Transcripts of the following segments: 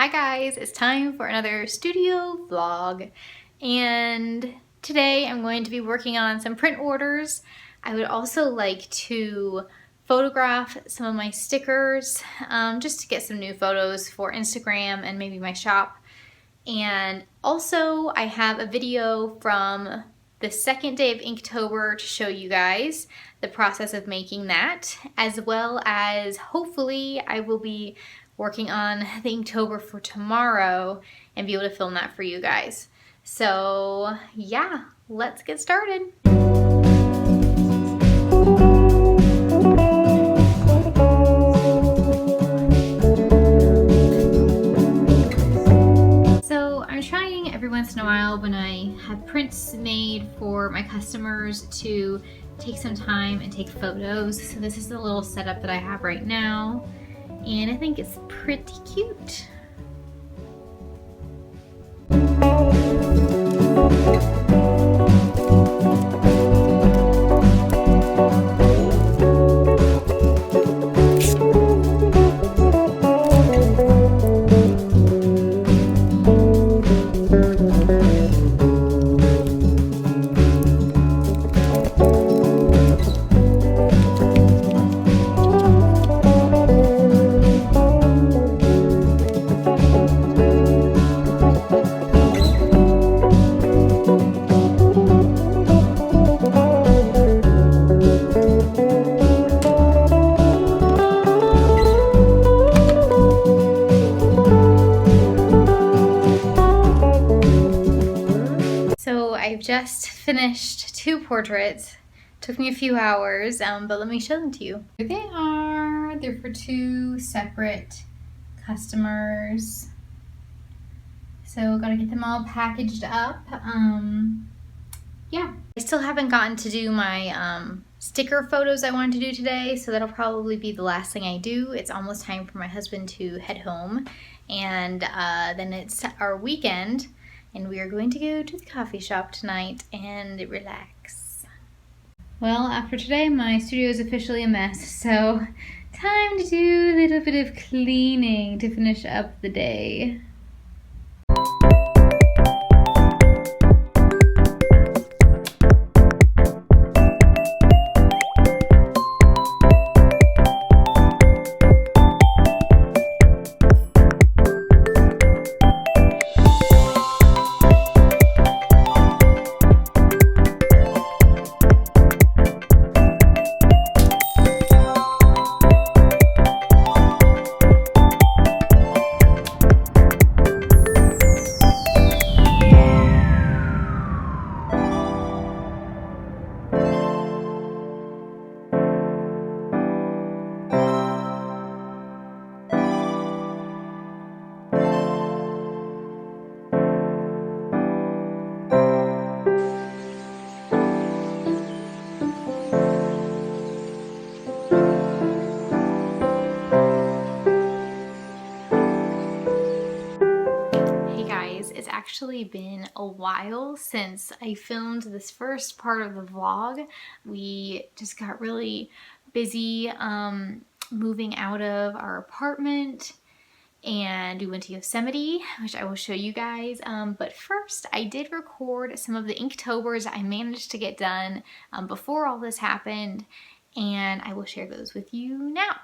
Hi guys, it's time for another studio vlog, and today I'm going to be working on some print orders. I would also like to photograph some of my stickers just to get some new photos for Instagram and maybe my shop. And also I have a video from the second day of Inktober to show you guys the process of making that, as well as hopefully I will be working on the Inktober for tomorrow and be able to film that for you guys. So yeah, let's get started. So I'm trying every once in a while when I have prints made for my customers to take some time and take photos. So this is the little setup that I have right now, and I think it's pretty cute. I've just finished two portraits. Took me a few hours, but let me show them to you. Here they are. They're for two separate customers. So gotta get them all packaged up. Yeah. I still haven't gotten to do my sticker photos I wanted to do today, so that'll probably be the last thing I do. It's almost time for my husband to head home, and then it's our weekend. And we are going to go to the coffee shop tonight and relax. Well, after today, my studio is officially a mess, so time to do a little bit of cleaning to finish up the day. It's actually been a while since I filmed this first part of the vlog. We just got really busy moving out of our apartment, and we went to Yosemite, which I will show you guys. But first, I did record some of the Inktobers I managed to get done before all this happened, and I will share those with you now.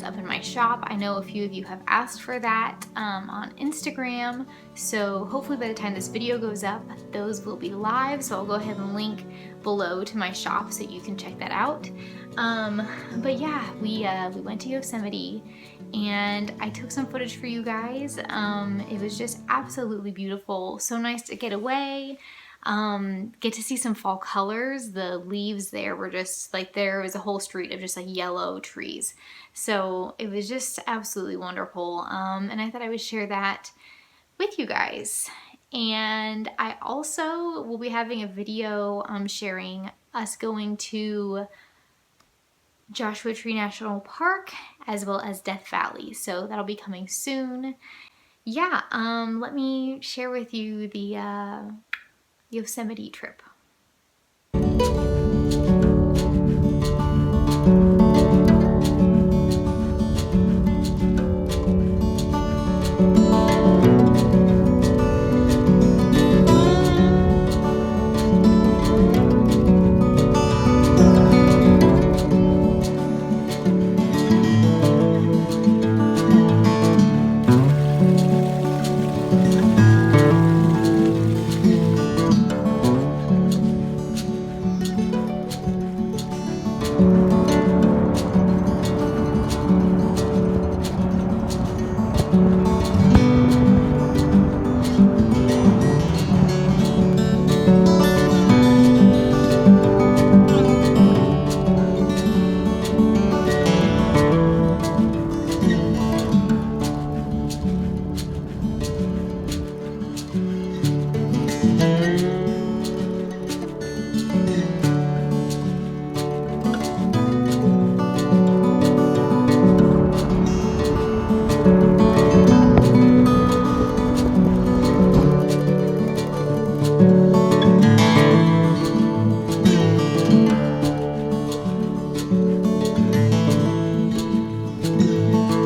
up in my shop. I know a few of you have asked for that on Instagram, so hopefully by the time this video goes up, those will be live. So I'll go ahead and link below to my shop so you can check that out. But yeah, we went to Yosemite and I took some footage for you guys. It was just absolutely beautiful. So nice to get away. Get to see some fall colors. The leaves there were just like, there was a whole street of just like yellow trees. So it was just absolutely wonderful. And I thought I would share that with you guys. And I also will be having a video sharing us going to Joshua Tree National Park as well as Death Valley. So that'll be coming soon. Yeah, let me share with you the Yosemite trip.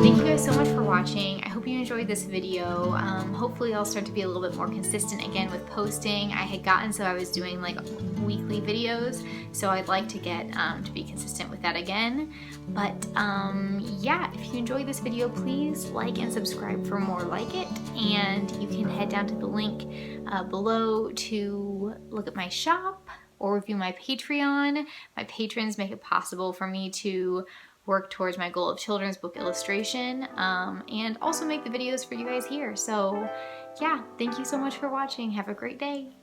Thank you guys so much for watching. I hope you enjoyed this video. Hopefully I'll start to be a little bit more consistent again with posting. I had gotten so I was doing like weekly videos, so I'd like to get to be consistent with that again. But yeah, if you enjoyed this video, please like and subscribe for more like it. And you can head down to the link below to look at my shop or review my Patreon. My patrons make it possible for me to work towards my goal of children's book illustration, and also make the videos for you guys here. So yeah, thank you so much for watching. Have a great day.